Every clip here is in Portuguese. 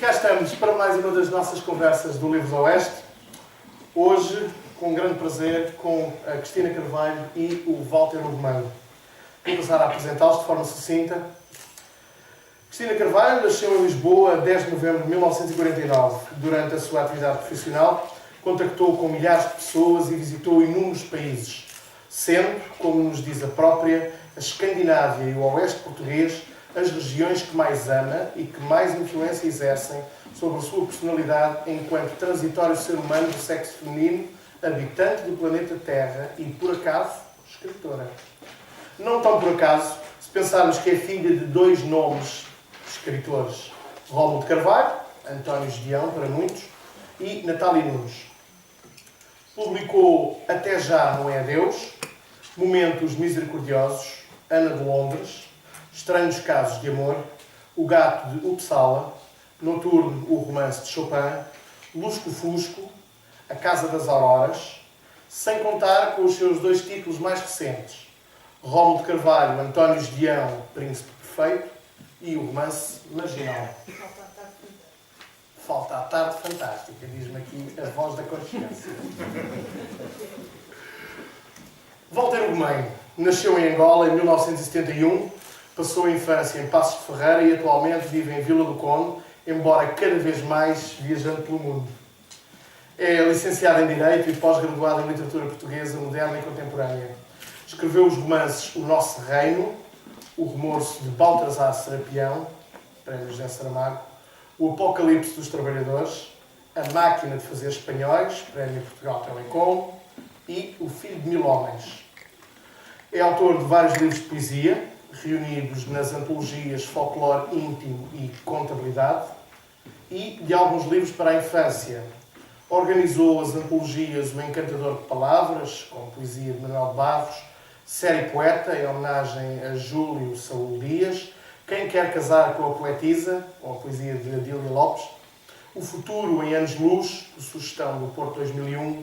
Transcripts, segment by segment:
Cá estamos para mais uma das nossas conversas do Livros Oeste. Hoje, com grande prazer, com a Cristina Carvalho e o Walter Ugumano. Vou passar a apresentá-los de forma sucinta. Cristina Carvalho nasceu em Lisboa a 10 de novembro de 1949. Durante a sua atividade profissional, contactou com milhares de pessoas e visitou inúmeros países, sendo, como nos diz a própria, a Escandinávia e o Oeste português as regiões que mais ama e que mais influência exercem sobre a sua personalidade enquanto transitório ser humano do sexo feminino, habitante do planeta Terra e, por acaso, escritora. Não tão por acaso, se pensarmos que é filha de dois nomes escritores, Rómulo de Carvalho, António Gedeão para muitos, e Natália Nunes. Publicou Até Já Não É Adeus, Momentos Misericordiosos, Ana de Londres, Estranhos Casos de Amor, O Gato de Uppsala, Noturno, o Romance de Chopin, Lusco-Fusco, A Casa das Auroras, sem contar com os seus dois títulos mais recentes, Rómulo de Carvalho, António Gedeão, Príncipe Perfeito, e o Romance Marginal. Falta a Tarde Fantástica, diz-me aqui a voz da consciência. Walter Ugumano nasceu em Angola em 1971, passou a infância em Passos de Ferreira e atualmente vive em Vila do Conde, embora cada vez mais viajando pelo mundo. É licenciado em Direito e pós-graduado em Literatura Portuguesa Moderna e Contemporânea. Escreveu os romances O Nosso Reino, O Remorso de Baltasar Serapião, Prémio José Saramago, O Apocalipse dos Trabalhadores, A Máquina de Fazer Espanhóis, Prémio Portugal Telecom, e O Filho de Mil Homens. É autor de vários livros de poesia, reunidos nas antologias Folclore Íntimo e Contabilidade, e de alguns livros para a infância. Organizou as antologias O Encantador de Palavras, com poesia de Manuel de Barros, Série Poeta, em homenagem a Júlio Saúl Dias, Quem Quer Casar com a Poetisa, com a poesia de Adília Lopes, O Futuro em Anos-Luz, por sugestão do Porto 2001,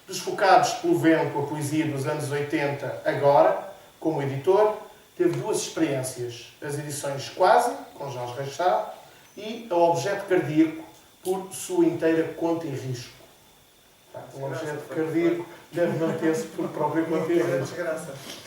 Desfocados pelo Vento, com a poesia dos anos 80, agora, como editor. Teve duas experiências, as edições Quase, com Jorge Reixá, e a Objeto Cardíaco, por sua inteira conta e risco. O Objeto Cardíaco deve manter-se por própria conta e risco.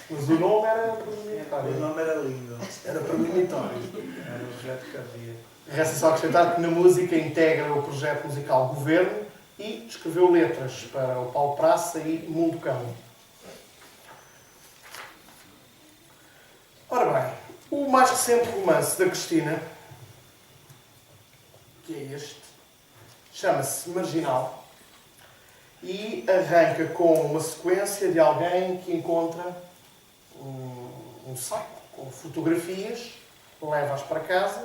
Mas o nome era premonitório. O nome era lindo. Era premonitório. Era Objeto Cardíaco. Resta só acrescentar que na música integra o projeto musical Governo e escreveu letras para o Paulo Praça e Mundo Cão. Ora bem, o mais recente romance da Cristina, que é este, chama-se Marginal e arranca com uma sequência de alguém que encontra um saco com fotografias, leva-as para casa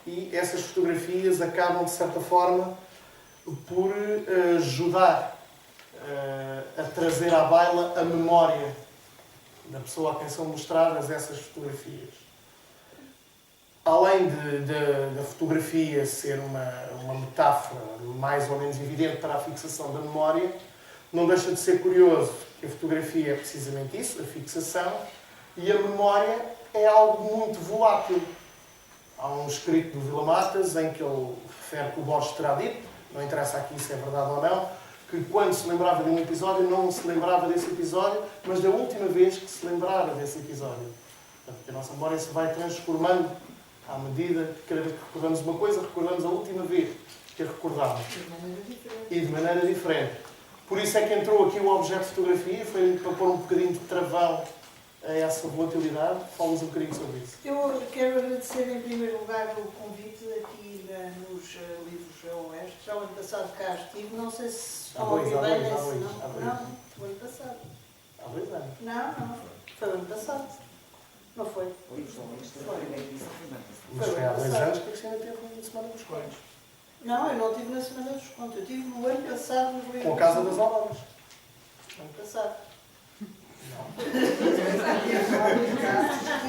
e essas fotografias acabam, de certa forma, por ajudar a trazer à baila a memória da pessoa a quem são mostradas essas fotografias. Além da fotografia ser uma metáfora mais ou menos evidente para a fixação da memória, não deixa de ser curioso que a fotografia é precisamente isso, a fixação, e a memória é algo muito volátil. Há um escrito do Vila Matas em que ele refere que o Borges terá dito, não interessa aqui se é verdade ou não, que quando se lembrava de um episódio, não se lembrava desse episódio, mas da última vez que se lembrava desse episódio. Portanto, a nossa memória se vai transformando à medida que cada vez que recordamos uma coisa, recordamos a última vez que a recordámos. E de maneira diferente. Por isso é que entrou aqui o objeto de fotografia, foi para pôr um bocadinho de travão a essa volatilidade. Fala-nos um bocadinho sobre isso. Eu quero agradecer em primeiro lugar o convite aqui nos Livros Oeste. Já o ano passado cá estive, não sei se estão a ouvir bem nesse, não, o ano passado. Há 2 anos. Não, foi o ano passado. Não foi? Mas foi há 2 anos que a Cristina teve na Semana dos Contos. Não, eu não estive na Semana dos Contos. Eu estive no ano passado nos Livros. Com a Casa das Auroras. Ano passado.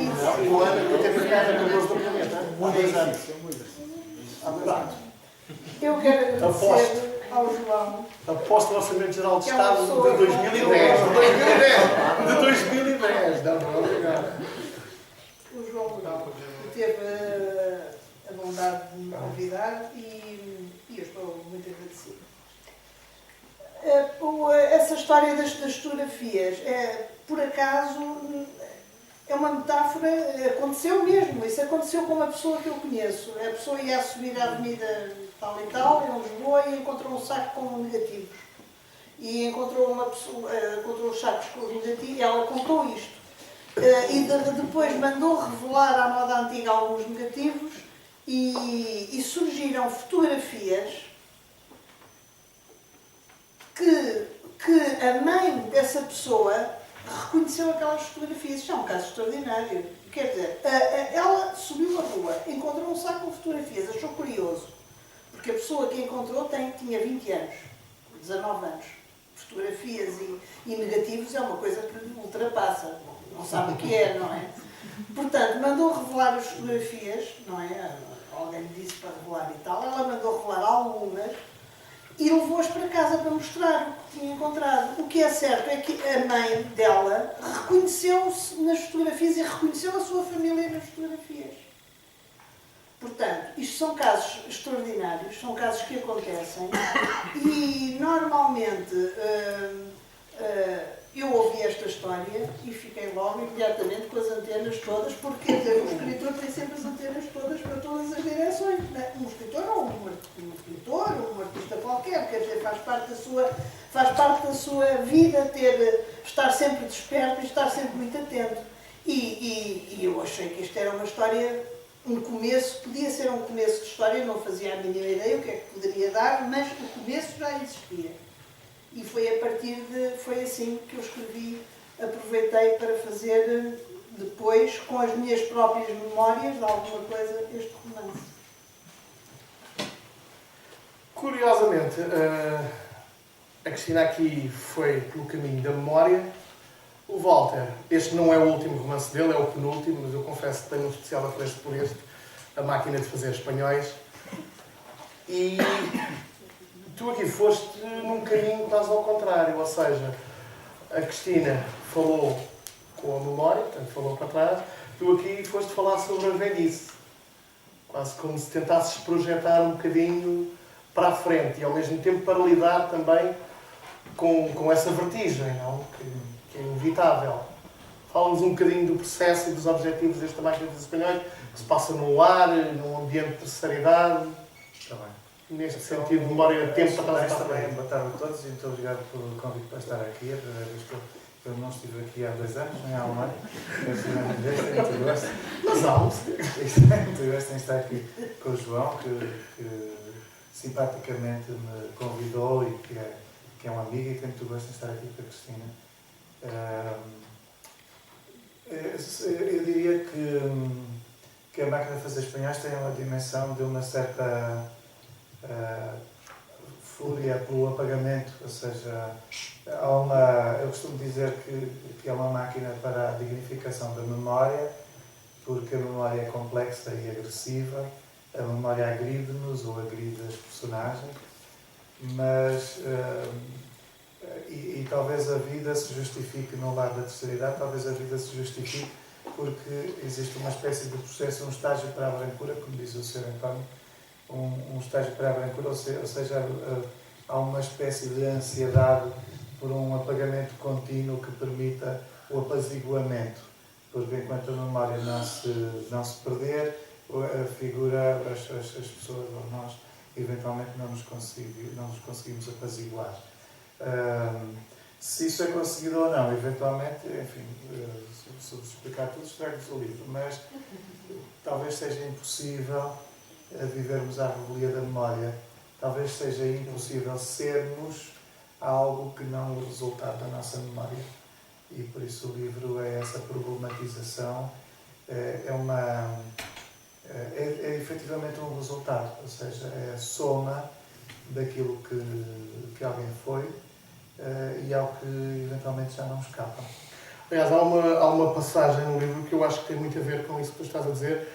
Não, o ano que teve cá na 14 do planeta. Há 2 anos. Há 2 anos. Eu quero agradecer ao João. Aposto no Orçamento Geral de Que é uma Estado de pessoa 2010. De 2010. Não, obrigado. O João que teve a bondade de me convidar e história das fotografias, por acaso, é uma metáfora, aconteceu mesmo. Isso aconteceu com uma pessoa que eu conheço. A pessoa ia subir a avenida tal e tal, em Lisboa, e encontrou um saco com negativos. E encontrou uma pessoa, encontrou os sacos com os negativos, e ela contou isto. Depois mandou revelar à moda antiga alguns negativos e surgiram fotografias que a mãe dessa pessoa reconheceu aquelas fotografias. Isto é um caso extraordinário. Quer dizer, ela subiu a rua, encontrou um saco com fotografias, achou curioso, porque a pessoa que encontrou tinha 20 anos, 19 anos. Fotografias e negativos é uma coisa que ultrapassa, não sabe o que é, não é? Portanto, mandou revelar as fotografias, não é? Alguém lhe disse para revelar e tal, ela mandou revelar algumas e levou-as para casa para mostrar o que tinha encontrado. O que é certo é que a mãe dela reconheceu-se nas fotografias e reconheceu a sua família nas fotografias. Portanto, isto são casos extraordinários, são casos que acontecem e normalmente eu ouvi esta história e fiquei logo imediatamente com as antenas todas, porque quer dizer, o escritor tem sempre as antenas todas para todas as direções. Não é? Um escritor ou um escritor, um artista qualquer, quer dizer, faz parte da sua vida estar sempre desperto e estar sempre muito atento. E eu achei que isto era uma história, um começo, podia ser um começo de história, não fazia a mínima ideia o que é que poderia dar, mas o começo já existia. E foi foi assim que eu escrevi, aproveitei para fazer depois, com as minhas próprias memórias de alguma coisa, este romance. Curiosamente, a Cristina aqui foi pelo caminho da memória. O Walter, este não é o último romance dele, é o penúltimo, mas eu confesso que tenho um especial apreço por este, A Máquina de Fazer Espanhóis. E tu aqui foste num caminho quase ao contrário, ou seja, a Cristina falou com a memória, portanto falou para trás, tu aqui foste falar sobre a velhice, quase como se tentasses projetar um bocadinho para a frente e ao mesmo tempo para lidar também com essa vertigem, não? Que é inevitável. Fala-nos um bocadinho do processo e dos objetivos desta Máquina dos Espanhóis, que se passa no lar, num ambiente de terceira idade. Está bem. Neste sentido, de memória de tempo para trás. Também boa tarde a todos e muito obrigado pelo convite para estar aqui. A primeira vez que eu não estive aqui há 2 anos, nem há 1 ano. Eu estive há muito gosto. Mas há muito gosto em estar aqui com o João, que simpaticamente me convidou e que é um amigo, e tenho muito gosto em estar aqui com a Cristina. Eu diria que a Máquina de Fazer Espanhóis tem uma dimensão de uma certa fúria pelo apagamento, ou seja, eu costumo dizer que é uma máquina para a dignificação da memória, porque a memória é complexa e agressiva, a memória agride-nos ou agride as personagens, mas e talvez a vida se justifique no lado da terceira idade, talvez a vida se justifique porque existe uma espécie de processo, um estágio para a brancura, como diz o Sr. António, um estágio para a brancura, ou seja, há uma espécie de ansiedade por um apagamento contínuo que permita o apaziguamento, porque enquanto a memória não se perder, a figura, as pessoas ou nós, eventualmente não nos conseguimos apaziguar. Se isso é conseguido ou não, eventualmente, enfim, se eu explicar tudo, estrago-vos o livro, mas talvez seja impossível vivermos à revelia da memória, talvez seja impossível sermos algo que não o resultado da nossa memória. E por isso o livro é essa problematização, é efetivamente um resultado, ou seja, é a soma daquilo que alguém foi e ao que eventualmente já não escapa. Aliás, há uma passagem no livro que eu acho que tem muito a ver com isso que tu estás a dizer,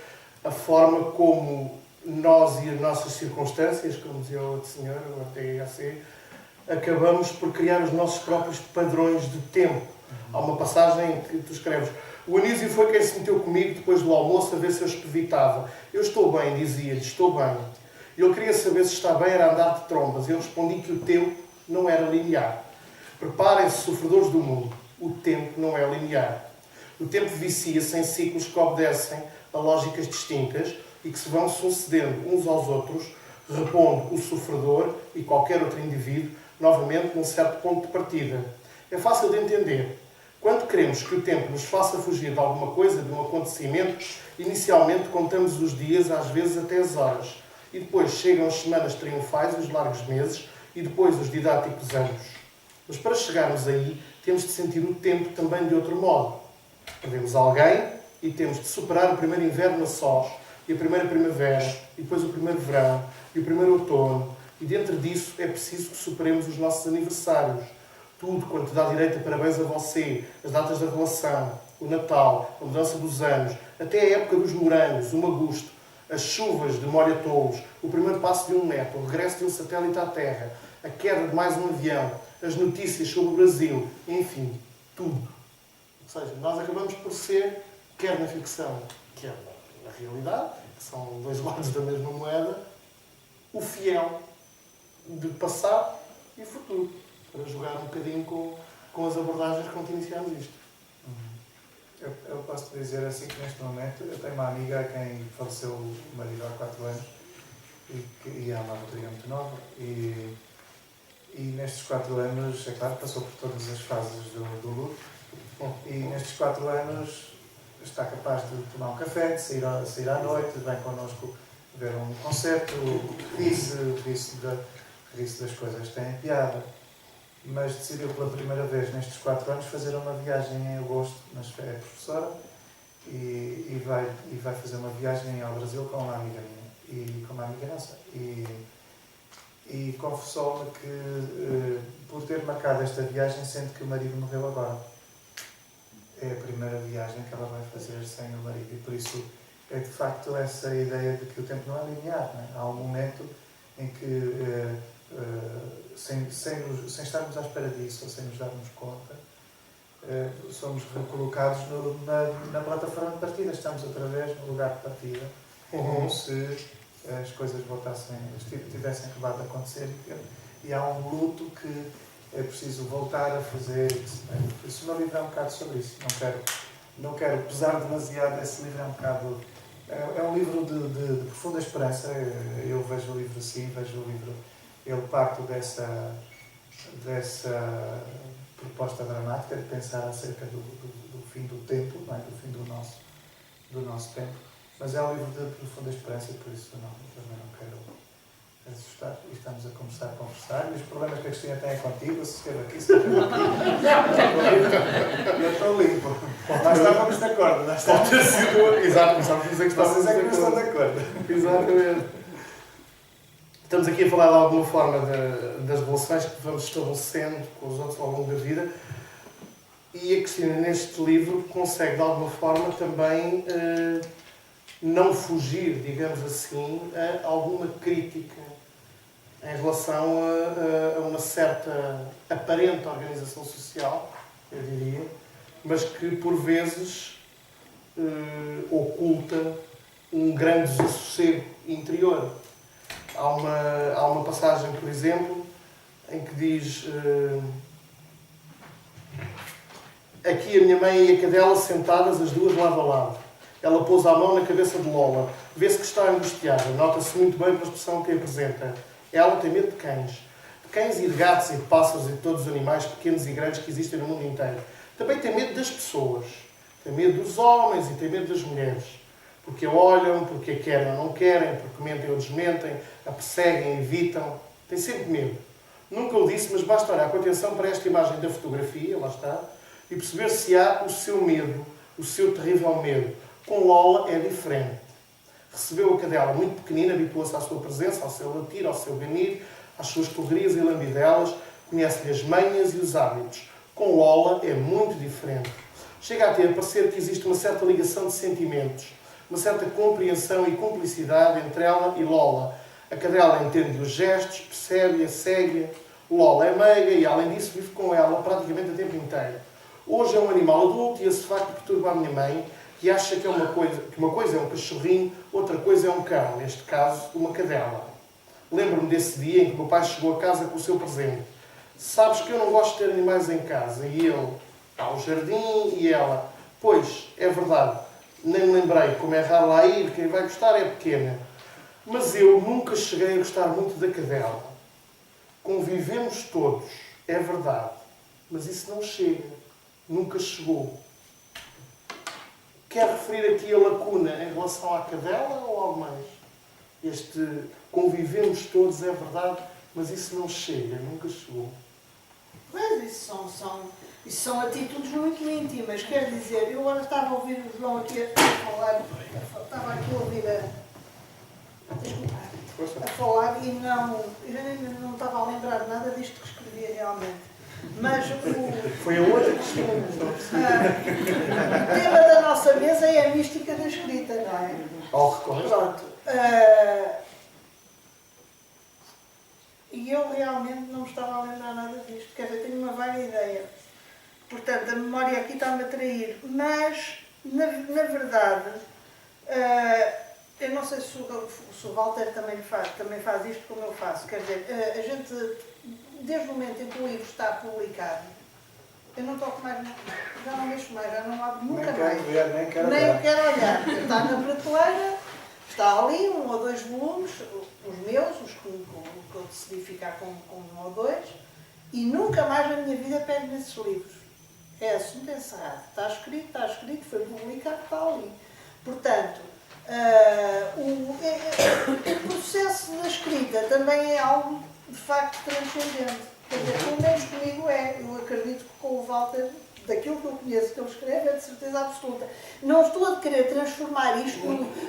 a forma como nós e as nossas circunstâncias, como dizia o outro senhor, o THC, acabamos por criar os nossos próprios padrões de tempo. Há uma passagem que tu escreves: o Anísio foi quem se meteu comigo depois do almoço a ver se eu espevitava. Eu estou bem, dizia-lhe, estou bem. Ele queria saber se está bem, era andar de trombas. Eu respondi que o tempo não era linear. Preparem-se, sofredores do mundo. O tempo não é linear. O tempo vicia-se em ciclos que obedecem a lógicas distintas e que se vão sucedendo uns aos outros, repondo o sofredor e qualquer outro indivíduo novamente num certo ponto de partida. É fácil de entender. Quando queremos que o tempo nos faça fugir de alguma coisa, de um acontecimento, inicialmente contamos os dias, às vezes até as horas. E depois chegam as semanas triunfais, os largos meses, e depois os didáticos anos. Mas para chegarmos aí, temos de sentir o tempo também de outro modo. Perdemos alguém e temos de superar o primeiro inverno a sós, e a primeira primavera, e depois o primeiro verão, e o primeiro outono. E dentro disso é preciso que superemos os nossos aniversários. Tudo quanto dá direito a parabéns a você, as datas da relação, o Natal, a mudança dos anos, até a época dos morangos, o magusto, as chuvas de molha-tolos, o primeiro passo de um neto, o regresso de um satélite à Terra, a queda de mais um avião, as notícias sobre o Brasil, enfim, tudo. Ou seja, nós acabamos por ser, quer na ficção, quer na realidade, que são dois lados da mesma moeda, o fiel de passado e futuro, para jogar um bocadinho com as abordagens com que iniciámos isto. Eu posso dizer assim que neste momento eu tenho uma amiga a quem faleceu o marido há 4 anos e é uma rapariga muito nova e nestes 4 anos, é claro, passou por todas as fases do luto e nestes 4 anos está capaz de tomar um café, de sair à noite, vem connosco ver um concerto, ri-se das coisas que têm piada. Mas decidiu pela primeira vez nestes 4 anos fazer uma viagem em agosto, mas é professora e vai fazer uma viagem ao Brasil com uma amiga minha e com uma amiga nossa e confessou-me que por ter marcado esta viagem sente que o marido morreu agora. É a primeira viagem que ela vai fazer sem o marido e por isso é de facto essa ideia de que o tempo não é linear, não é? Há um momento em que sem estarmos à espera disso, ou sem nos darmos conta, somos recolocados na plataforma de partida. Estamos outra vez no lugar de partida, como se as coisas tivessem acabado de acontecer e há um luto que é preciso voltar a fazer. Isso meu livro é um bocado sobre isso. Não quero pesar demasiado esse livro, é um bocado... É um livro de profunda esperança. Eu vejo o livro assim, vejo o livro... Ele parte dessa proposta dramática de pensar acerca do fim do tempo, não é? Do fim do nosso tempo. Mas é um livro de profunda esperança e por isso também não quero assustar. E estamos a começar a conversar. E os problemas que a Cristina tem é contigo, se esteve aqui, se esteve aqui. Eu estou limpo. Nós estávamos de acordo. Pode ter sido... Exato, começámos a dizer que estávamos Vocês é que não estão de acordo. Exatamente. Estamos aqui a falar de alguma forma das relações que vamos estabelecendo com os outros ao longo da vida e a Cristina neste livro consegue de alguma forma também não fugir, digamos assim, a alguma crítica em relação a uma certa aparente organização social, eu diria, mas que por vezes oculta um grande desassossego interior. Há uma passagem, por exemplo, em que diz aqui a minha mãe e a cadela sentadas, as duas lado a lado. Ela pôs a mão na cabeça de Lola. Vê-se que está angustiada. Nota-se muito bem pela expressão que apresenta. Ela tem medo de cães. De cães e de gatos e de pássaros e de todos os animais pequenos e grandes que existem no mundo inteiro. Também tem medo das pessoas. Tem medo dos homens e tem medo das mulheres. Porque a olham, porque a querem ou não querem, porque mentem ou desmentem, a perseguem, evitam. Tem sempre medo. Nunca o disse, mas basta olhar com atenção para esta imagem da fotografia, lá está, e perceber se há o seu medo, o seu terrível medo. Com Lola é diferente. Recebeu a cadela muito pequenina, habituou-se à sua presença, ao seu latir, ao seu ganir, às suas correrias e lambidelas, conhece-lhe as manhas e os hábitos. Com Lola é muito diferente. Chega a ter parecer que existe uma certa ligação de sentimentos, uma certa compreensão e cumplicidade entre ela e Lola. A cadela entende os gestos, percebe-a, segue-a. Lola é meiga e, além disso, vive com ela praticamente o tempo inteiro. Hoje é um animal adulto e esse facto perturba a minha mãe, que acha que uma coisa é um cachorrinho, outra coisa é um cão, neste caso, uma cadela. Lembro-me desse dia em que o meu pai chegou a casa com o seu presente. sabes que eu não gosto de ter animais em casa. E ele, ao jardim, e ela, pois, é verdade, nem me lembrei, como é raro lá ir, quem vai gostar é pequena. Mas eu nunca cheguei a gostar muito da cadela. Convivemos todos, é verdade, mas isso não chega, nunca chegou. Quer referir aqui a lacuna em relação à cadela ou algo mais? Este convivemos todos, é verdade, mas isso não chega, nunca chegou. Mas isso são atitudes muito íntimas. Quer dizer, eu agora estava a ouvir o João aqui a falar, estava aqui a ouvir a falar e não estava a lembrar nada disto que escrevia realmente. Mas Foi a outra questão. o tema da nossa mesa é a mística da escrita, não é? Ao recorrer. Pronto. E eu realmente não me estava a lembrar nada disto. Quer dizer, tenho uma vaga ideia. Portanto, a memória aqui está-me a trair. Mas, na verdade, eu não sei se o Walter também faz isto como eu faço. Quer dizer, a gente, desde o momento em que o livro está publicado, eu não toco mais, já não mexo mais, já não abro nunca mais. Nem quero olhar. Está na prateleira, está ali 1 ou 2 volumes, os meus, os que eu decidi ficar com 1 ou 2, e nunca mais na minha vida pego nesses livros. É assunto encerrado. Está escrito, foi publicado, está ali. Portanto, o processo da escrita também é algo de facto transcendente. Quer dizer, pelo menos comigo é. Eu acredito que com o Walter, daquilo que eu conheço que ele escreve, é de certeza absoluta. Não estou a querer transformar isto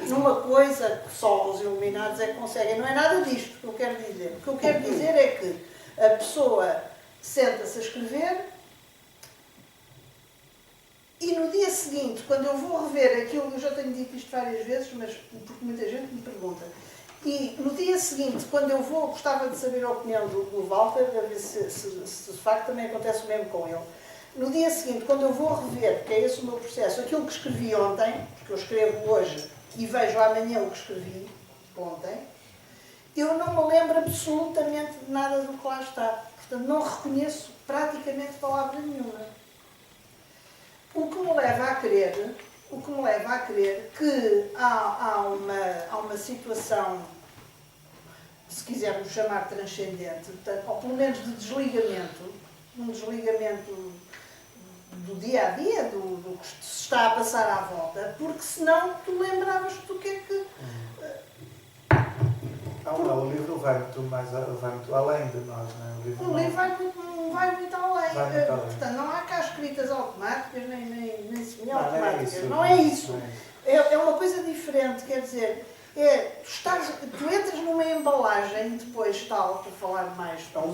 numa coisa que só os iluminados é que conseguem. Não é nada disto que eu quero dizer. O que eu quero dizer é que a pessoa senta-se a escrever e no dia seguinte, quando eu vou rever aquilo, eu já tenho dito isto várias vezes, mas porque muita gente me pergunta, e no dia seguinte, quando eu vou, gostava de saber a opinião do Walter, a ver se de facto também acontece o mesmo com ele. No dia seguinte, quando eu vou rever, porque é esse o meu processo, aquilo que escrevi ontem, porque eu escrevo hoje e vejo amanhã o que escrevi ontem, eu não me lembro absolutamente de nada do que lá está. Portanto, não reconheço praticamente palavra nenhuma. O que me leva a crer que há uma situação, se quisermos chamar transcendente, portanto, ou pelo menos de desligamento, um desligamento do dia a dia, do que se está a passar à volta, porque senão tu lembravas do que é que. O livro vai muito além de nós, não é? O livro vai muito além. Portanto, não há cá escritas automáticas, nem semi-automáticas. Não é isso. É uma coisa diferente, quer dizer, tu entras numa embalagem depois tal, para falar mais é um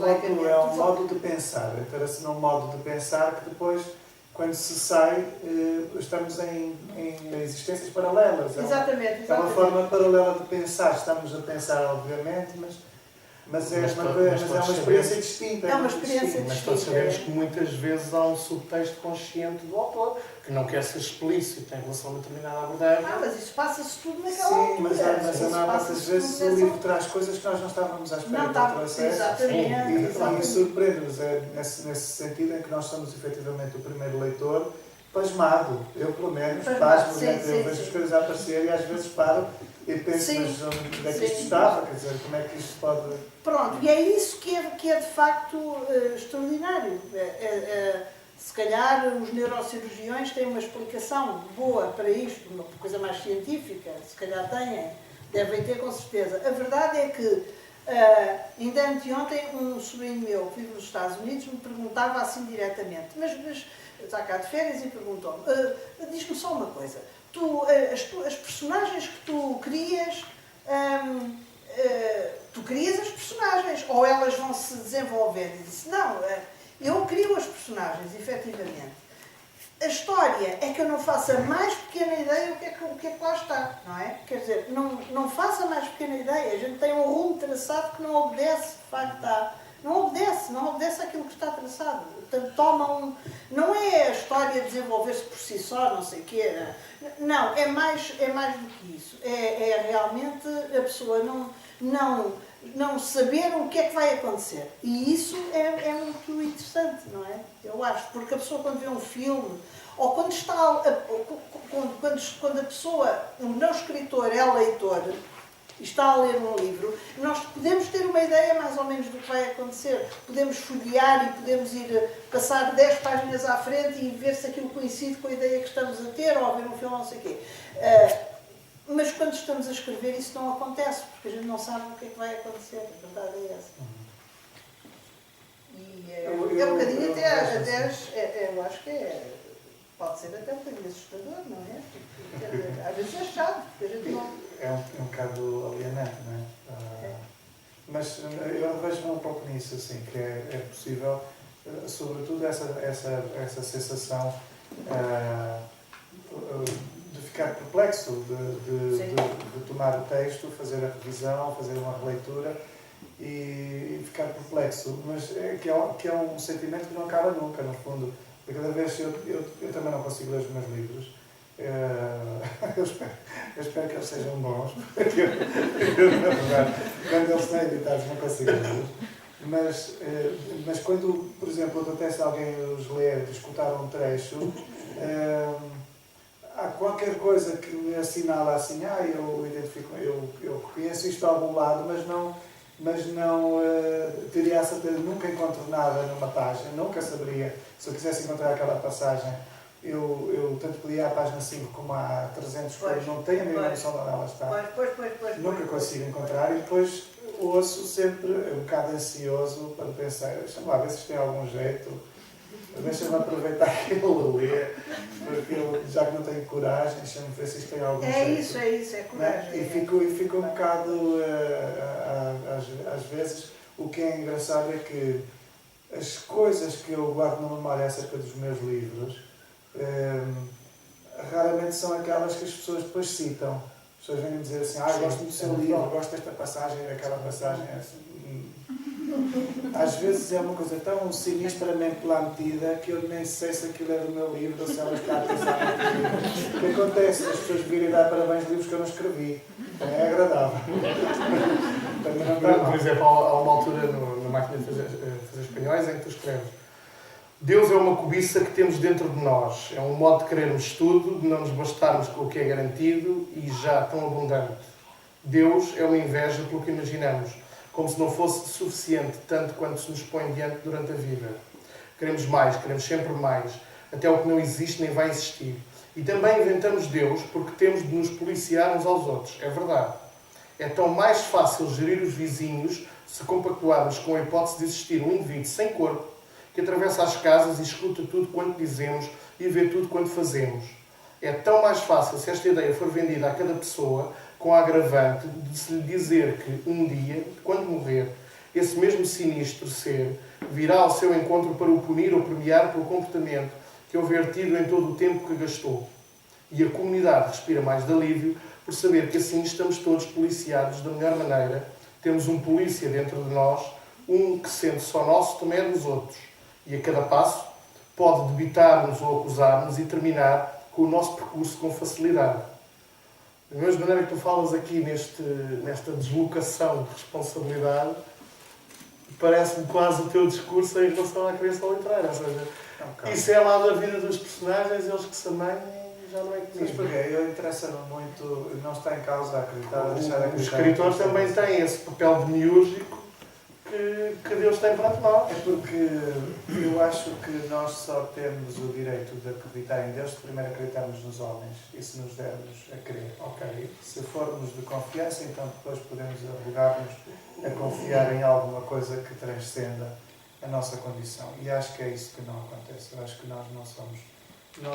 modo de pensar. Entra-se num modo de pensar que depois, quando se sai, estamos em existências paralelas. Exatamente. É uma forma paralela de pensar. Estamos a pensar, obviamente, mas é uma experiência distinta. É uma experiência distinta. Mas todos sabemos que muitas vezes há um subtexto consciente do autor, que não quer ser explícito em relação a uma determinada abordagem. Mas isso passa-se tudo naquela altura. Mas a maior parte das vezes o livro traz coisas que nós não estávamos à espera que trouxesse. Exatamente. E surpreende-nos. É nesse sentido em que nós somos efetivamente o primeiro leitor pasmado. Eu, pelo menos, pasmo. Eu vejo as coisas a aparecer e às vezes paro e penso, mas onde é que isto estava? Quer dizer, como é que isto pode... Pronto, e é isso que é de facto extraordinário. Se calhar os neurocirurgiões têm uma explicação boa para isto, uma coisa mais científica, se calhar devem ter com certeza. A verdade é que, ainda anteontem, um sobrinho meu que vive nos Estados Unidos me perguntava assim diretamente, mas está cá de férias e perguntou-me, diz-me só uma coisa, as personagens que tu crias, tu crias as personagens, ou elas vão se desenvolver? E disse, não, eu crio as personagens, efetivamente. A história é que eu não faço a mais pequena ideia o que é que lá está, não é? Quer dizer, não faço a mais pequena ideia. A gente tem um rumo traçado que não obedece, de facto, não obedece àquilo que está traçado. Portanto, não é a história desenvolver-se por si só, não sei o quê. Não, é mais do que isso. É realmente a pessoa não não saber o que é que vai acontecer. E isso é muito interessante, não é? Eu acho, porque a pessoa quando vê um filme, ou quando está, quando a pessoa, o não escritor é leitor, e está a ler um livro, nós podemos ter uma ideia mais ou menos do que vai acontecer. Podemos folhear e podemos ir passar 10 páginas à frente e ver se aquilo coincide com a ideia que estamos a ter, ou a ver um filme, não sei o quê. Mas quando estamos a escrever isso não acontece, porque a gente não sabe o que é que vai acontecer. A verdade é essa. E é um bocadinho até, eu acho que pode ser até um bocadinho assustador, não é? Porque, às vezes é chato, porque a gente não... É um bocado alienante, não é? Mas eu vejo um pouco nisso, assim, que é possível, sobretudo essa sensação de ficar perplexo, de tomar o texto, fazer a revisão, fazer uma releitura e ficar perplexo. Mas que é um sentimento que não acaba nunca, no fundo. E cada vez eu também não consigo ler os meus livros. Eu espero que eles sejam bons, porque na verdade, quando eles estão editados não consigo ler. Mas quando, por exemplo, acontece alguém os ler, escutar um trecho, há qualquer coisa que me assinala assim, eu identifico, eu conheço isto a algum lado, mas não teria a certeza, nunca encontro nada numa página, nunca saberia, se eu quisesse encontrar aquela passagem, eu tanto podia ir à página 5 como à 300, pois, não tenho a mínima noção de onde ela está. Nunca consigo encontrar e depois ouço sempre um bocado ansioso para pensar, deixa-me lá ver se isto tem algum jeito, deixa-me aproveitar que eu lê, porque eu, já que não tenho coragem, deixa-me ver se isto tem algum jeito. É isso, é coragem. E fico um bocado, às vezes, o que é engraçado é que as coisas que eu guardo na memória acerca dos meus livros, raramente são aquelas que as pessoas depois citam. As pessoas vêm dizer assim, gosto muito do seu livro, gosto desta passagem, daquela passagem. Às vezes é uma coisa tão sinistramente lá metida que eu nem sei se aquilo é do meu livro ou se ela está a pensar no livro. O que acontece? As pessoas virem dar parabéns de livros que eu não escrevi. É agradável. Por exemplo, há uma altura na máquina de fazer espanhóis em que tu escreves: Deus é uma cobiça que temos dentro de nós. É um modo de querermos tudo, de não nos bastarmos com o que é garantido e já tão abundante. Deus é uma inveja pelo que imaginamos, como se não fosse suficiente tanto quanto se nos põe diante durante a vida. Queremos mais, queremos sempre mais, até o que não existe nem vai existir. E também inventamos Deus porque temos de nos policiar uns aos outros. É verdade. É tão mais fácil gerir os vizinhos se compactuarmos com a hipótese de existir um indivíduo sem corpo que atravessa as casas e escuta tudo quanto dizemos e vê tudo quanto fazemos. É tão mais fácil se esta ideia for vendida a cada pessoa com a agravante de se lhe dizer que um dia, quando morrer, esse mesmo sinistro ser virá ao seu encontro para o punir ou premiar pelo comportamento que houver tido em todo o tempo que gastou. E a comunidade respira mais de alívio por saber que assim estamos todos policiados da melhor maneira. Temos um polícia dentro de nós, um que, sendo só nosso, também é dos outros. E a cada passo pode debitar-nos ou acusar-nos e terminar com o nosso percurso com facilidade. Da mesma maneira que tu falas aqui nesta deslocação de responsabilidade, parece-me quase o teu discurso em relação à criação literária. Ou seja, isso é lá da vida dos personagens, eles que se amam e já não é comigo. Mas porque eu interessa-me muito, não está em causa acreditar ou deixar de acreditar. Os escritores também têm esse papel demiúrgico que Deus tem para nós. É porque eu acho que nós só temos o direito de acreditar em Deus se primeiro acreditarmos nos homens e se nos dermos a crer. Ok. Se formos de confiança, então depois podemos arrogar-nos a confiar em alguma coisa que transcenda a nossa condição. E acho que é isso que não acontece. Eu acho que nós não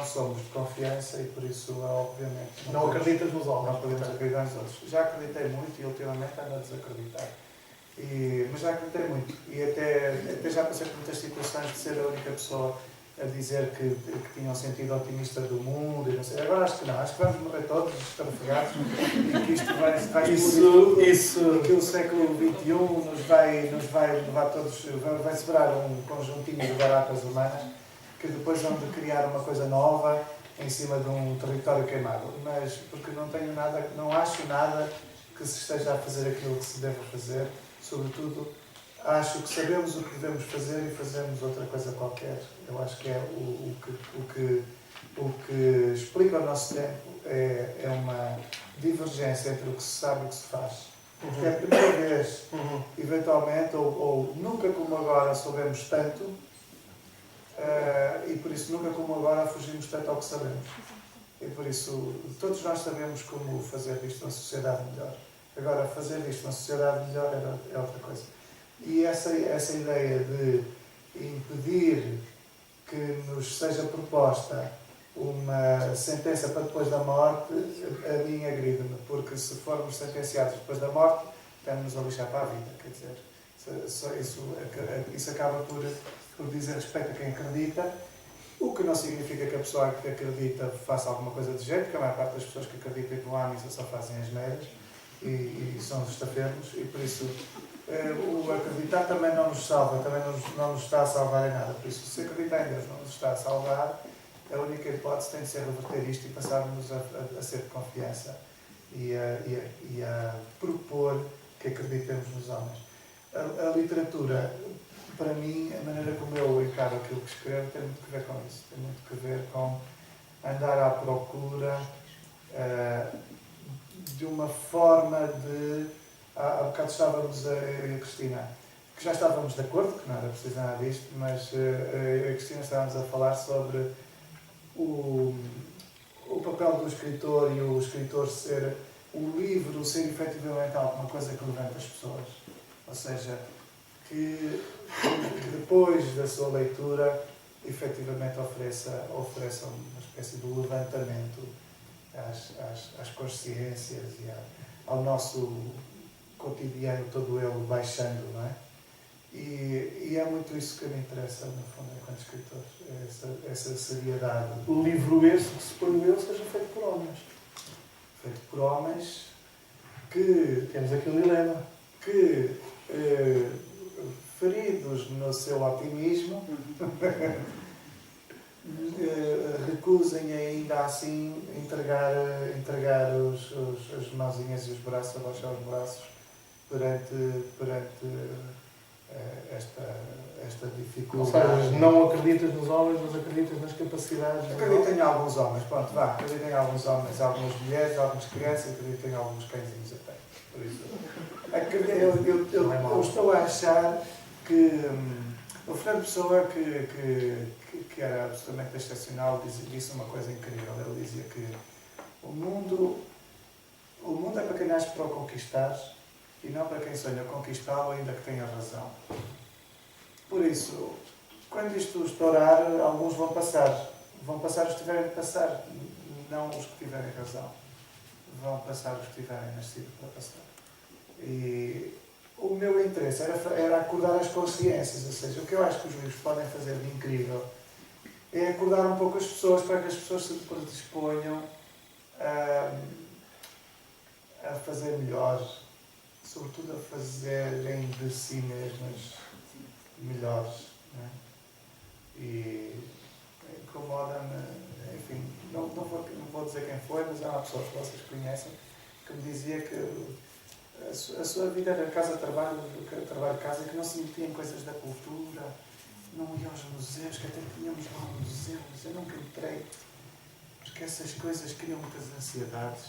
somos de confiança e por isso, obviamente, não acreditas nos homens. Não podemos acreditar nos outros. Já acreditei muito e ultimamente ando a desacreditar. Mas já acreditei muito e até já passei por muitas situações de ser a única pessoa a dizer que tinha um sentido otimista do mundo e não sei. Agora acho que não, acho que vamos morrer todos estarregados e que isto vai explodir e que o século XXI nos vai levar todos, vai separar um conjuntinho de baratas humanas que depois vão de criar uma coisa nova em cima de um território queimado. Mas porque não acho nada que se esteja a fazer aquilo que se deve fazer Sobretudo, acho que sabemos o que devemos fazer e fazemos outra coisa qualquer. Eu acho que é o que explica o nosso tempo é uma divergência entre o que se sabe e o que se faz. Porque é a primeira vez, eventualmente, ou nunca como agora, soubemos tanto, e por isso nunca como agora fugimos tanto ao que sabemos. E por isso, todos nós sabemos como fazer disto uma sociedade melhor. Agora, fazer disto uma sociedade melhor é outra coisa. E essa ideia de impedir que nos seja proposta uma sentença para depois da morte, a mim agride-me, porque se formos sentenciados depois da morte, estamos a lixar para a vida, quer dizer, isso acaba por dizer respeito a quem acredita, o que não significa que a pessoa que acredita faça alguma coisa de jeito, porque a maior parte das pessoas que acreditam que não há missa só fazem asneiras e são os estafermos, e por isso o acreditar também não nos salva, também não nos está a salvar em nada. Por isso, se acreditar em Deus não nos está a salvar, a única hipótese tem de ser reverter isto e passarmos a ser de confiança e a propor que acreditemos nos homens. A literatura, para mim, a maneira como eu encaro aquilo que escrevo tem muito que ver com isso. Tem muito que ver com andar à procura de uma forma de... Há bocado estávamos, eu e a Cristina, que já estávamos de acordo, que não era preciso nada disto, mas eu e a Cristina estávamos a falar sobre o papel do escritor e o escritor ser, o livro ser efetivamente alguma coisa que levanta as pessoas. Ou seja, que depois da sua leitura efetivamente ofereça uma espécie de levantamento às consciências e ao nosso cotidiano todo ele baixando, não é? E é muito isso que me interessa, no fundo, enquanto escritor, essa seriedade. O livro esse, que suponho eu, seja feito por homens. Feito por homens que... Temos aqui um dilema. Que, feridos no seu otimismo, recusem ainda assim entregar as mãozinhas e os braços, abaixar os braços perante esta dificuldade. Ou seja, não acreditas nos homens, mas acreditas nas capacidades. Acredito em alguns homens, pronto, vá. Acredito em alguns homens, algumas mulheres, algumas crianças, acredito em alguns cãezinhos até. Por isso, eu estou a achar que o Fernando Pessoa, que era absolutamente excepcional, disse uma coisa incrível. Ele dizia que o mundo é para quem nasce para o conquistar e não para quem sonha conquistá-lo, ainda que tenha razão. Por isso, quando isto estourar, alguns vão passar. Vão passar os que tiverem de passar, não os que tiverem razão. Vão passar os que tiverem nascido para passar. E o meu interesse era acordar as consciências, ou seja, o que eu acho que os livros podem fazer de incrível é acordar um pouco as pessoas para que as pessoas se predisponham a fazer melhor, sobretudo a fazerem de si mesmas melhores. Não é? E incomoda-me, enfim, não vou dizer quem foi, mas há uma pessoa que vocês conhecem que me dizia que a sua vida era casa-trabalho, trabalho-casa, que não se metia em coisas da cultura, não ia aos museus, que até tínhamos lá museus, eu nunca entrei, porque essas coisas criam muitas ansiedades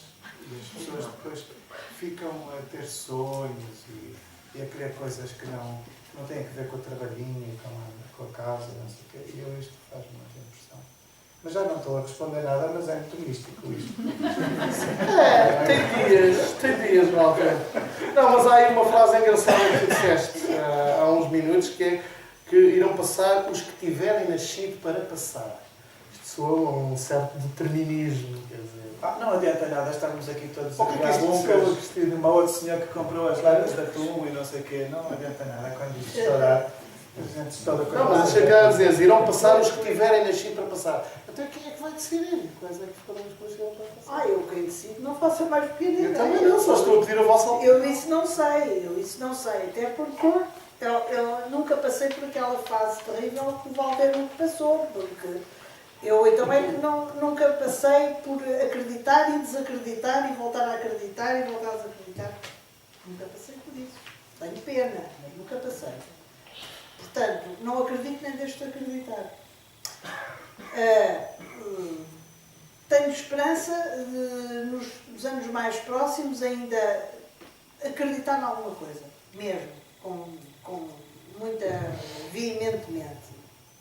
e as pessoas depois ficam a ter sonhos e a querer coisas que não têm a ver com o trabalhinho e com a casa, não sei o quê, e isto faz muita impressão. Mas já não estou a responder nada, mas é muito místico isto. Tem dias, Walter. Não, mas há aí uma frase engraçada que tu disseste há uns minutos, que é que irão passar os que tiverem nascido para passar. Isto soa a um certo determinismo, quer dizer. Não adianta nada estarmos aqui todos a criar buncas. Uma outra senhora que comprou as latas de atum e não sei o quê. Não adianta nada quando isto estourar. Não, mas deixa cá dizer, irão passar os que tiverem nascido para passar. Então quem é que vai decidir? Quais é que podemos conhecer para passar? Eu quem decido não faço a mais pequena ideia. Eu também não, só estou a pedir a vossa opinião. Eu isso não sei, até porque eu nunca passei por aquela fase terrível que o Walter nunca passou, porque eu também nunca passei por acreditar e desacreditar e voltar a acreditar e voltar a desacreditar. Nunca passei por isso. Tenho pena, mas nunca passei. Portanto, não acredito nem deixo de acreditar. Tenho esperança de, nos anos mais próximos, ainda acreditar em alguma coisa. Mesmo. Com muita veementemente.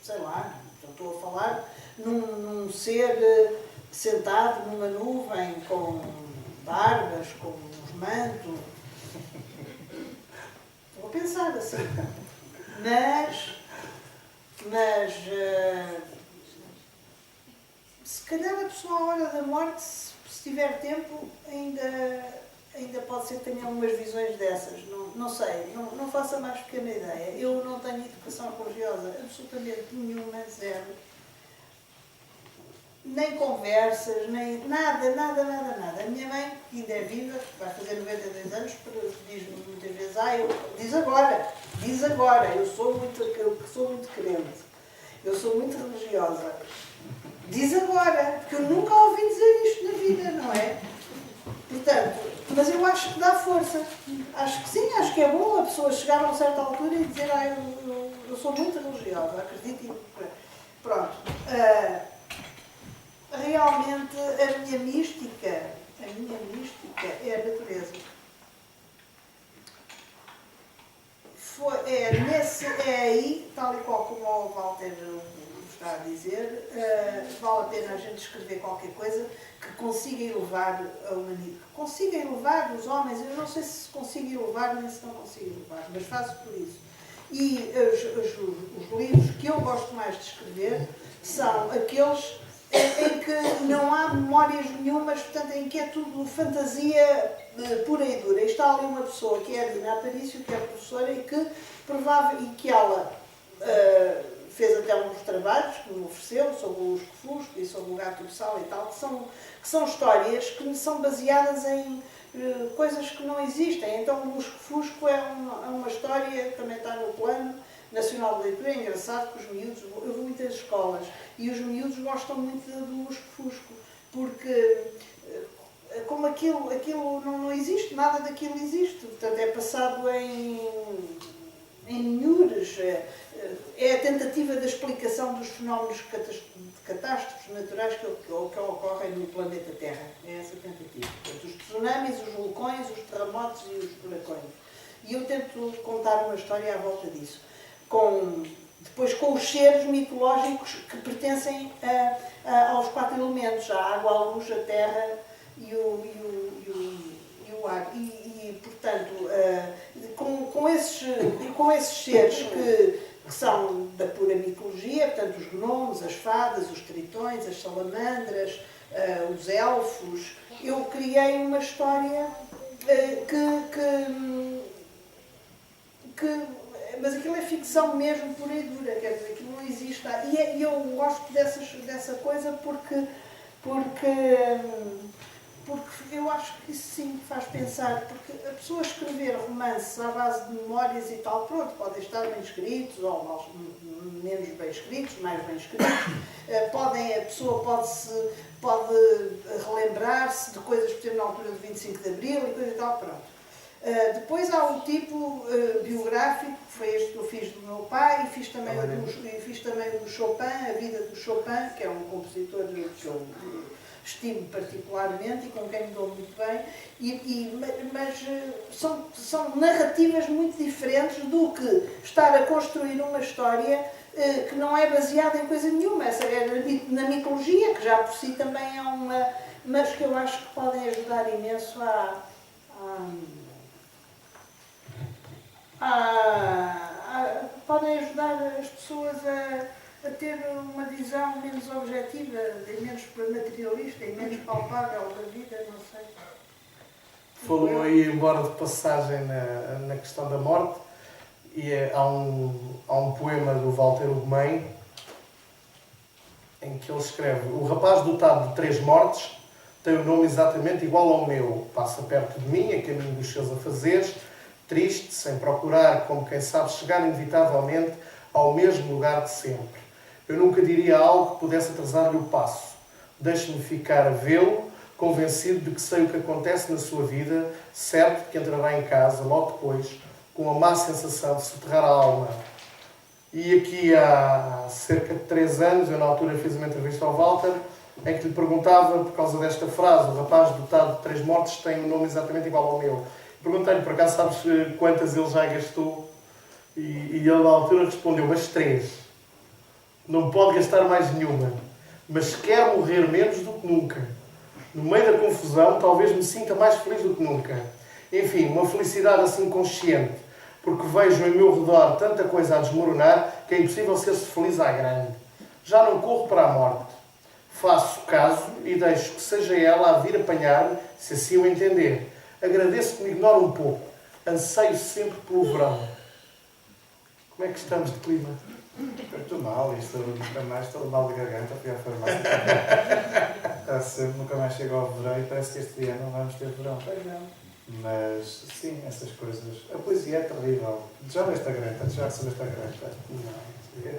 Sei lá, estou a falar num ser sentado numa nuvem, com barbas, com uns mantos. Estou a pensar assim. Mas se calhar a pessoa à hora da morte, se tiver tempo, ainda pode ser que tenha umas visões dessas. Não sei, não faço a mais pequena ideia. Eu não tenho educação religiosa absolutamente nenhuma, zero. Nem conversas, nem nada. A minha mãe, que ainda é viva, vai fazer 92 anos, diz-me muitas vezes, diz agora, eu sou muito crente, eu sou muito religiosa. Diz agora, porque eu nunca ouvi dizer isto na vida, não é? Portanto, mas eu acho que dá força. Acho que sim, acho que é bom a pessoa chegar a uma certa altura e dizer eu sou muito religiosa, acredito em... Pronto. Realmente a minha mística é a natureza. É aí, tal e qual como o Walter está a dizer, vale a pena a gente escrever qualquer coisa que consiga elevar a humanidade. Consiga elevar os homens, eu não sei se consigo elevar nem se não consigo elevar, mas faço por isso. E os livros que eu gosto mais de escrever são aqueles em que não há memórias nenhumas, portanto, em que é tudo fantasia pura e dura. E está ali uma pessoa que é a Dina Aparício, que é professora e que ela fez até uns trabalhos que me ofereceu sobre o Lusco-Fusco e sobre o Gato de Sal e tal, que são histórias que são baseadas em coisas que não existem. Então o Lusco-Fusco é uma história que também está no Plano Nacional de Leitura. É engraçado que os miúdos, eu vou muitas escolas, e os miúdos gostam muito do Lusco-Fusco, porque como aquilo não existe, nada daquilo existe, portanto é passado em Ninhures, é a tentativa da explicação dos fenómenos de catástrofes naturais que ocorrem no planeta Terra. É essa tentativa. Portanto, os tsunamis, os vulcões, os terremotos e os furacões. E eu tento contar uma história à volta disso. Depois com os seres mitológicos que pertencem aos 4 elementos, a água, a luz, a terra e o ar. E portanto, com esses seres que são da pura mitologia, portanto, os gnomos, as fadas, os tritões, as salamandras, os elfos, eu criei uma história mas aquilo é ficção mesmo, pura e dura, quer dizer, aquilo não existe. E eu gosto dessa coisa porque eu acho que isso sim faz pensar, porque a pessoa escrever romances à base de memórias e tal, pronto, podem estar bem escritos, ou menos bem escritos, mais bem escritos, a pessoa pode relembrar-se de coisas, por exemplo, na altura do 25 de Abril e coisa e tal, pronto. Depois há o tipo biográfico, que foi este que eu fiz do meu pai, e fiz também do Chopin, a vida do Chopin, que é um compositor que eu estimo particularmente e com quem me dou muito bem, mas são narrativas muito diferentes do que estar a construir uma história que não é baseada em coisa nenhuma. Essa é na mitologia, que já por si também é uma... mas que eu acho que podem ajudar imenso podem ajudar as pessoas a ter uma visão menos objetiva, menos materialista e menos palpável da vida, não sei. Falou aí, embora de passagem na questão da morte, e há um poema do Walter Ugumem em que ele escreve: o rapaz dotado de 3 mortes tem o nome exatamente igual ao meu, passa perto de mim, a caminho dos seus afazeres, triste, sem procurar, como quem sabe chegar inevitavelmente ao mesmo lugar de sempre. Eu nunca diria algo que pudesse atrasar-lhe o passo. Deixe-me ficar a vê-lo, convencido de que sei o que acontece na sua vida, certo de que entrará em casa logo depois com a má sensação de soterrar a alma. E aqui há cerca de 3 anos, eu na altura fiz uma entrevista ao Walter, em que lhe perguntava, por causa desta frase, o rapaz dotado de 3 mortes tem um nome exatamente igual ao meu. Perguntei-lhe, por acaso sabes quantas ele já gastou? E ele na altura respondeu, as 3. Não pode gastar mais nenhuma, mas quer morrer menos do que nunca. No meio da confusão, talvez me sinta mais feliz do que nunca. Enfim, uma felicidade assim consciente, porque vejo em meu redor tanta coisa a desmoronar que é impossível ser-se feliz à grande. Já não corro para a morte. Faço caso e deixo que seja ela a vir apanhar-me, se assim o entender. Agradeço que me ignore um pouco. Anseio sempre pelo verão. Como é que estamos de clima? Estou mal, isto nunca mais estou mal de garganta, fui à farmácia. Está sempre, nunca mais chego ao verão e parece que este ano não vamos ter verão. Mas, sim, essas coisas. A poesia é terrível. Já leste a Greta? Já recebeste a Greta? Não.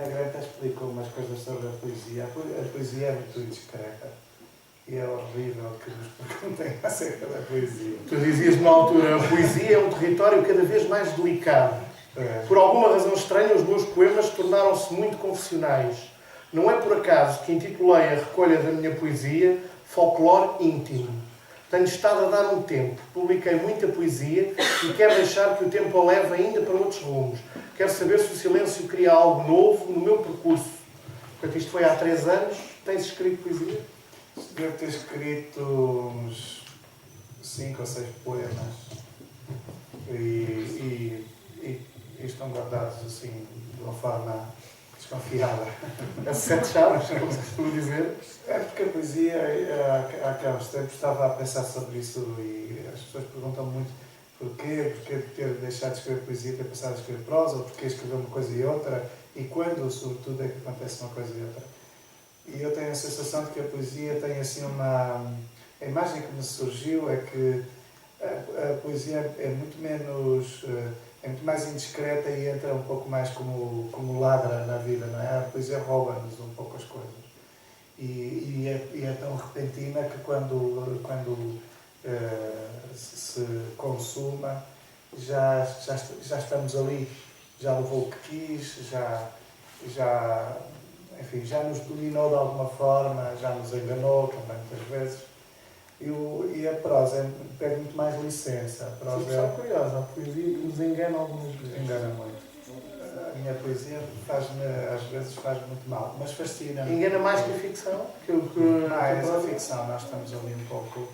A Greta explicou umas coisas sobre a poesia. A poesia é muito indiscreta. E é horrível que nos perguntem acerca da poesia. Tu dizias na altura, a poesia é um território cada vez mais delicado. Por alguma razão estranha, os meus poemas tornaram-se muito confessionais. Não é por acaso que intitulei a recolha da minha poesia Folclore Íntimo. Tenho estado a dar um tempo, publiquei muita poesia e quero deixar que o tempo a leve ainda para outros rumos. Quero saber se o silêncio cria algo novo no meu percurso. Portanto, isto foi há 3 anos. Tens escrito poesia? Devo ter escrito uns 5 ou 6 poemas. E estão guardados assim, de uma forma desconfiada. A 7 chaves, como se costuma dizer. É porque a poesia, há aqueles tempos, estava a pensar sobre isso e as pessoas perguntam muito porquê de ter deixado de escrever poesia, ter passado a escrever prosa, ou porquê escrever uma coisa e outra, e quando, sobretudo, é que acontece uma coisa e outra. E eu tenho a sensação de que a poesia tem assim uma... A imagem que me surgiu é que a poesia é muito menos... é muito mais indiscreta e entra um pouco mais como ladra na vida, não é? A poesia rouba-nos um pouco as coisas. E é tão repentina que quando se consuma, já estamos ali, já levou o que quis, enfim, já nos dominou de alguma forma, já nos enganou também muitas vezes. E a prosa pede muito mais licença. A prosa é curiosa, a poesia nos engana algumas vezes. Engana muito. A minha poesia às vezes faz muito mal, mas fascina. Engana mais que a ficção? Mais a ficção, nós estamos ali um pouco,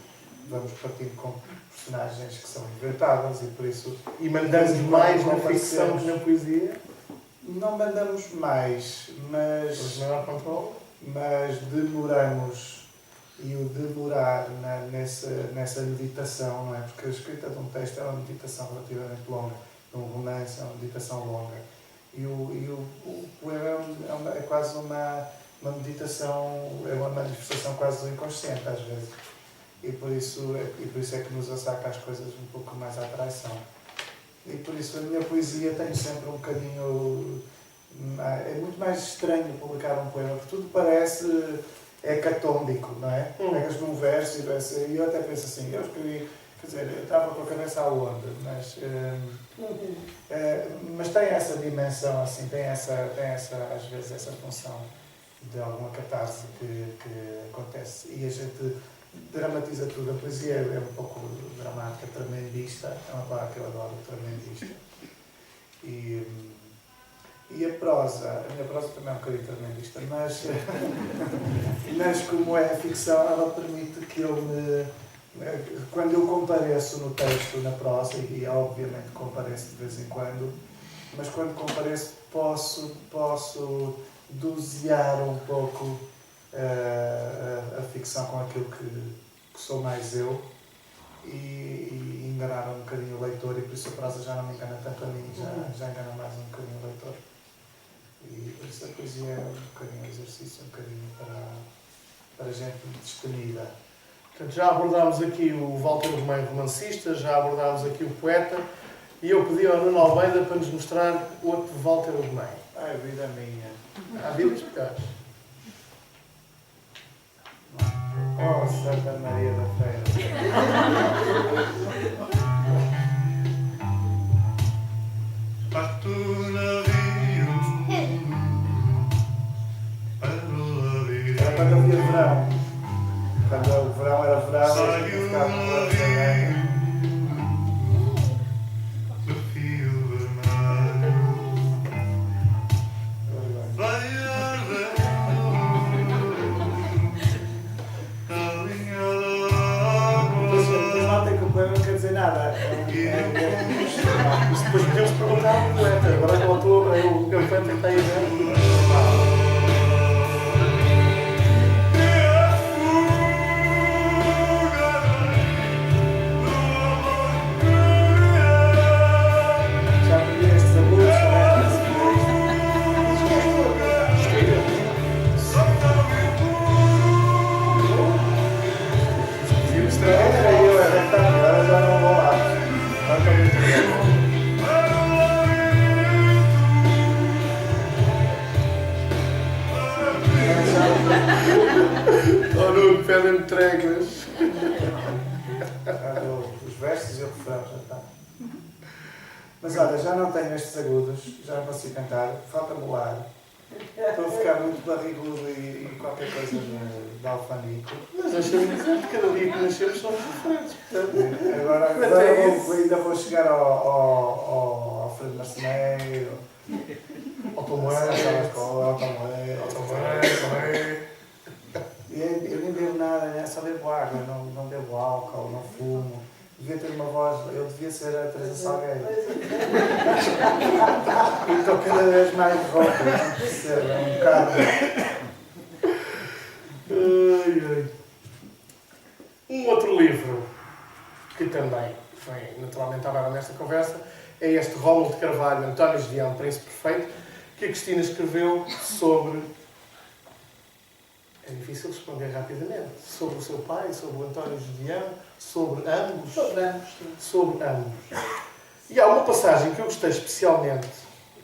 vamos partindo com personagens que são inventadas e por isso... E mandamos mais na ficção que na poesia? Não mandamos mais, mas demoramos. E o demorar nessa meditação, não é? Porque a escrita de um texto é uma meditação relativamente longa, um romance é uma meditação longa. E o poema é quase uma meditação, é uma manifestação quase do inconsciente, às vezes. E por isso é que nos assaca as coisas um pouco mais à traição. E por isso a minha poesia tem sempre um bocadinho... É muito mais estranho publicar um poema, porque tudo parece... é catómbico, não é? Pegas num verso e eu até penso assim, eu escrevi, quer dizer, eu estava com a cabeça aonde, mas tem essa dimensão, assim, tem essa, às vezes, essa função de alguma catarse que acontece e a gente dramatiza tudo. A poesia é um pouco dramática, tremendista, é uma palavra que eu adoro, tremendista. E a minha prosa também é um bocadinho tremendista, mas como é a ficção, ela permite que eu quando eu compareço no texto, na prosa, e obviamente compareço de vez em quando, mas quando compareço posso dosear um pouco a ficção com aquilo que sou mais eu e enganar um bocadinho o leitor, e por isso a prosa já não me engana tanto a mim, já engana mais um bocadinho o leitor. E por isso a poesia é um bocadinho um exercício, um bocadinho para gente destemida. Portanto, já abordámos aqui o Walter Romeiro, romancista, já abordámos aqui o poeta, e eu pedi ao Nuno Almeida para nos mostrar outro Walter Romeiro. A vida é minha. Há vidas piores. Oh, Santa Maria da Feira. Isso depois podemos perguntar ao poeta. Agora que voltou, é o poeta que está aí dentro. Pedem-me tréguas. Os versos e o refrão já está. Mas olha, já não tenho estes agudos, já não consigo cantar, falta-me o ar. Estou a ficar muito barrigudo e qualquer coisa de alfanico. Mas deixa-me dizer que cada dia que nascemos somos diferentes. Agora ainda vou chegar ao Alfredo Marceneiro, ao Tomoeiro, ao Tomoeiro. E eu nem bebo nada, né? Só bebo água, não bebo álcool, não fumo. Devia ter uma voz, eu devia ser a Teresa Salgueiro. E estou cada vez mais rouco, não percebo, é um bocado. Um outro livro que também vem naturalmente agora nesta conversa é este Rómulo de Carvalho, António Gedeão, Príncipe Perfeito, que a Cristina escreveu sobre. É difícil responder rapidamente. Sobre o seu pai, sobre o António Gedeão, sobre ambos. Sobre ambos. E há uma passagem que eu gostei especialmente,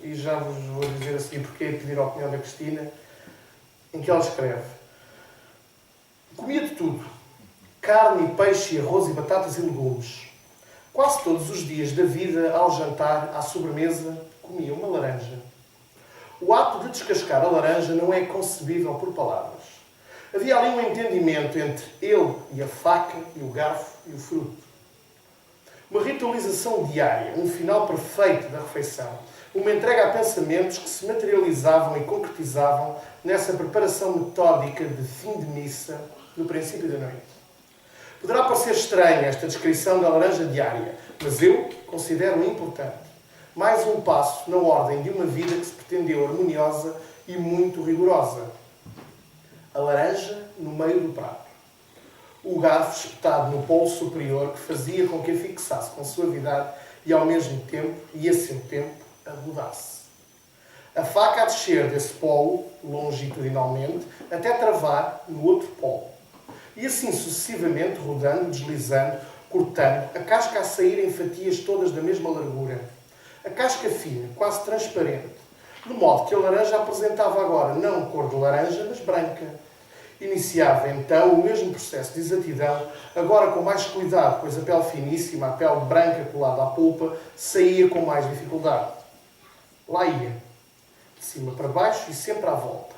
e já vos vou dizer a seguir porque é pedir a opinião da Cristina, em que ela escreve: comia de tudo. Carne, peixe, arroz e batatas e legumes. Quase todos os dias da vida, ao jantar, à sobremesa, comia uma laranja. O ato de descascar a laranja não é concebível por palavras. Havia ali um entendimento entre ele e a faca, e o garfo e o fruto. Uma ritualização diária, um final perfeito da refeição, uma entrega a pensamentos que se materializavam e concretizavam nessa preparação metódica de fim de missa no princípio da noite. Poderá parecer estranha esta descrição da laranja diária, mas eu considero importante. Mais um passo na ordem de uma vida que se pretendeu harmoniosa e muito rigorosa. A laranja no meio do prato. O garfo espetado no polo superior que fazia com que a fixasse com suavidade e ao mesmo tempo, e a seu tempo, a rodasse. A faca a descer desse polo, longitudinalmente, até travar no outro polo. E assim sucessivamente, rodando, deslizando, cortando, a casca a sair em fatias todas da mesma largura. A casca fina, quase transparente, de modo que a laranja apresentava agora não cor de laranja, mas branca. Iniciava então o mesmo processo de exatidão, agora com mais cuidado, pois a pele finíssima, a pele branca colada à polpa, saía com mais dificuldade. Lá ia, de cima para baixo e sempre à volta.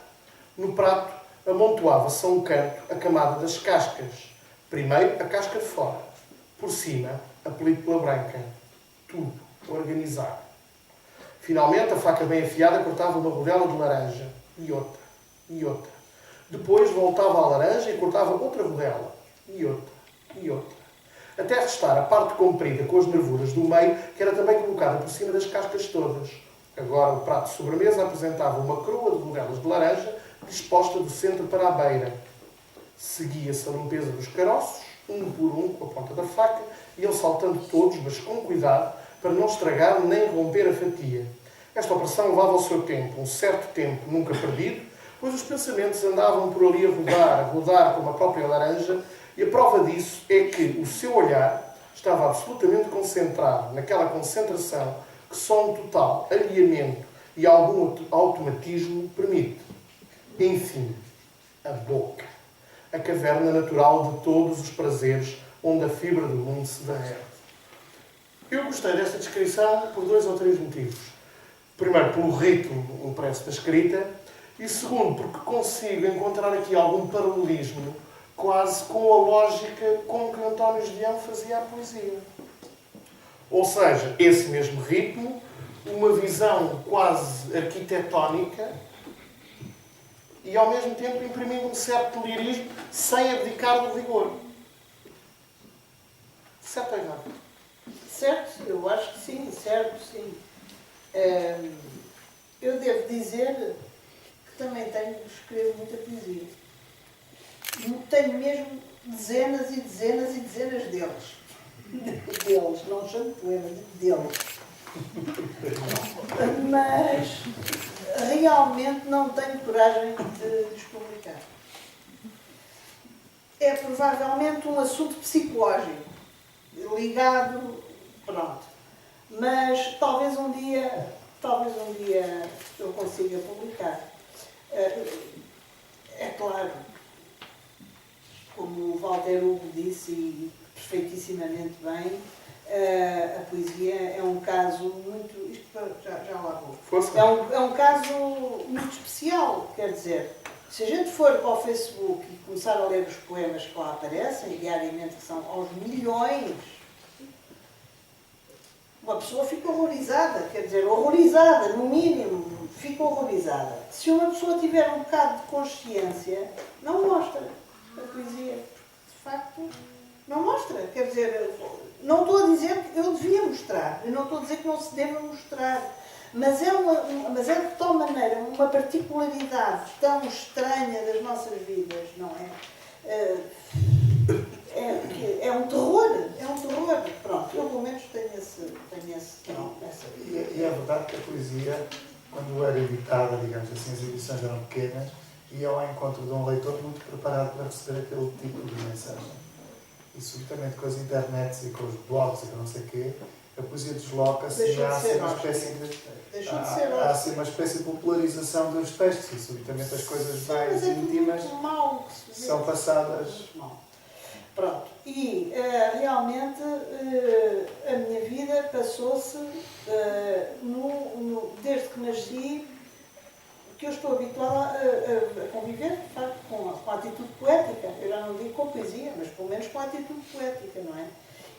No prato, amontoava-se a um canto a camada das cascas. Primeiro, a casca de fora. Por cima, a película branca. Tudo organizado. Finalmente, a faca bem afiada cortava uma rodela de laranja. E outra. E outra. Depois voltava à laranja e cortava outra rodela. E outra. E outra. Até restar a parte comprida com as nervuras do meio, que era também colocada por cima das cascas todas. Agora o prato de sobremesa apresentava uma coroa de rodelas de laranja disposta do centro para a beira. Seguia-se a limpeza dos caroços, um por um, com a ponta da faca, iam saltando todos, mas com cuidado, para não estragar nem romper a fatia. Esta operação levava o seu tempo, um certo tempo nunca perdido, pois os pensamentos andavam por ali a rodar como a própria laranja, e a prova disso é que o seu olhar estava absolutamente concentrado naquela concentração que só um total alinhamento e algum automatismo permite. Enfim, a boca. A caverna natural de todos os prazeres, onde a fibra do mundo se derrete. Eu gostei desta descrição por 2 ou 3 motivos. Primeiro, pelo ritmo impresso da escrita, e segundo, porque consigo encontrar aqui algum paralelismo, quase com a lógica com que António Gedeão fazia a poesia. Ou seja, esse mesmo ritmo, uma visão quase arquitetónica e ao mesmo tempo imprimindo um certo lirismo sem abdicar do rigor. Certo ou errado? Certo, eu acho que sim, certo, sim. Eu devo dizer que também escrevo muita poesia. Tenho mesmo dezenas e dezenas e dezenas deles. Deles, não chamo de poemas, deles. Mas realmente não tenho coragem de os publicar. É provavelmente um assunto psicológico, ligado, pronto. Mas talvez um dia eu consiga publicar. É claro, como o Walter Hugo disse, e perfeitissimamente bem, a poesia é um caso muito... Isto já lá vou. Força. É um caso muito especial, quer dizer, se a gente for para o Facebook e começar a ler os poemas que lá aparecem, diariamente, que são aos milhões, uma pessoa fica horrorizada, quer dizer, horrorizada, no mínimo, fica horrorizada. Se uma pessoa tiver um bocado de consciência, não mostra a poesia, de facto, não mostra. Quer dizer, não estou a dizer que eu devia mostrar, eu não estou a dizer que não se deva mostrar, mas é de tal maneira uma particularidade tão estranha das nossas vidas, não é? É um terror, Pronto, eu pelo menos tenho essa E é verdade que a poesia, quando era editada, digamos assim, as edições eram pequenas, ia ao encontro de um leitor muito preparado para receber aquele tipo de mensagem. E subitamente com as internets e com os blogs e com não sei o quê, a poesia desloca-se e há assim uma espécie uma espécie de popularização dos textos e subitamente as coisas mais íntimas são passadas. Pronto, e realmente a minha vida passou-se desde que nasci, que eu estou habituada a conviver, de facto, com a atitude poética. Eu já não digo com poesia, mas pelo menos com a atitude poética, não é?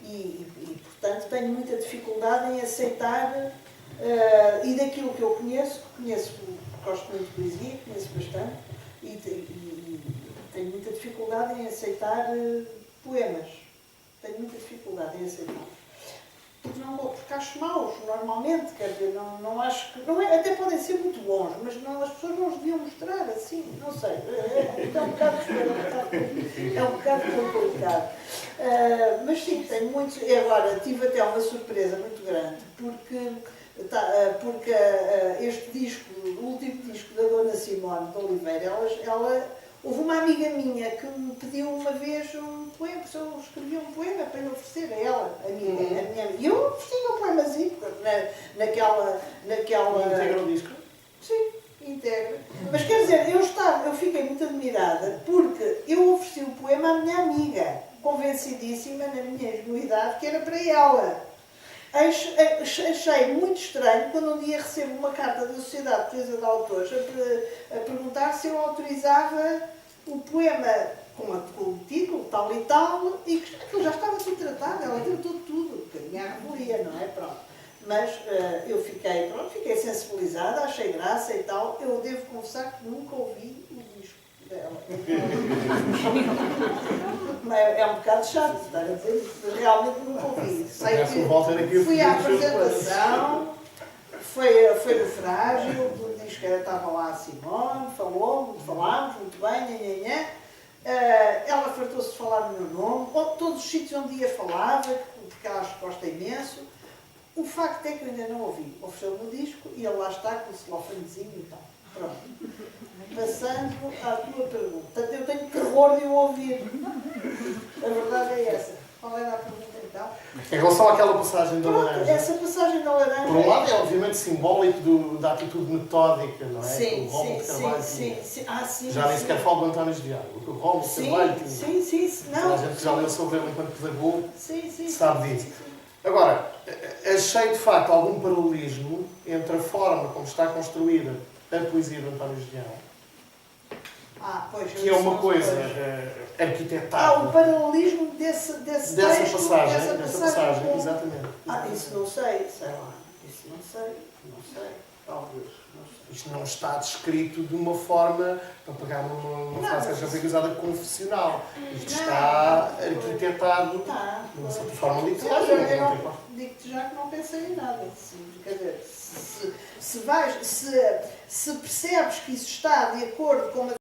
E portanto, tenho muita dificuldade em aceitar, e daquilo que eu conheço, gosto muito de poesia, conheço bastante, e tenho muita dificuldade em aceitar poemas. Tenho muita dificuldade em aceitar. Porque acho maus, normalmente, quer dizer, não acho que... Não é, até podem ser muito bons, mas as pessoas não os deviam mostrar assim, não sei. É um bocado complicado. Mas sim, tenho muito... E agora, tive até uma surpresa muito grande, porque este disco, o último disco da Dona Simone de Oliveira, houve uma amiga minha que me pediu uma vez um poema, porque eu escrevi um poema para lhe oferecer a ela, a minha amiga. E eu ofereci um poemazinho naquela... Integra o disco? Sim, integra. Mas quer dizer, eu fiquei muito admirada porque eu ofereci o poema à minha amiga, convencidíssima, na minha ingenuidade, que era para ela. Achei muito estranho quando um dia recebo uma carta da Sociedade Portuguesa de Autores a perguntar se eu autorizava o poema com o título tal e tal, e que aquilo já estava tudo tratado, ela tratou tudo, porque a minha revelia, não é? Pronto. Mas eu fiquei sensibilizada, achei graça e tal. Eu devo confessar que nunca ouvi o disco dela. É um bocado chato estar a dizer isso, mas realmente nunca ouvi. Sei que fui à apresentação, foi no Frágil, o disco estava lá a Simone, falámos muito bem, ela fartou-se de falar no meu nome, todos os sítios onde ia falava, porque ela gosta imenso. O facto é que eu ainda não ouvi. Ofereceu-me o disco e ele lá está com o celofanezinho e tal. Pronto. Passando à tua pergunta. Portanto, eu tenho terror de o ouvir. A verdade é essa. Qual era a pergunta então? Em relação àquela passagem da laranja. Essa passagem da laranja... Por um lado é obviamente simbólico da atitude metódica, não é? Sim, o Rómulo de Carvalho sim. Já nem sequer falo do António Diário. O Rómulo de Carvalho tinha. Sim. Toda a gente que já leu sobre ele enquanto pedagogo sabe disso. Sim. Agora, achei de facto algum paralelismo entre a forma como está construída a poesia de António Gedeão, que é uma coisa arquitetada. O paralelismo dessa passagem, exatamente. Isso não sei lá. Isso não sei. Talvez. Não sei. Isto não está descrito de uma forma, para pegar numa frase que já foi usada, confessional. Isto está arquitetado de uma certa forma literária. Eu digo-te já que não pensei em nada. Quer dizer, se percebes que isso está de acordo com uma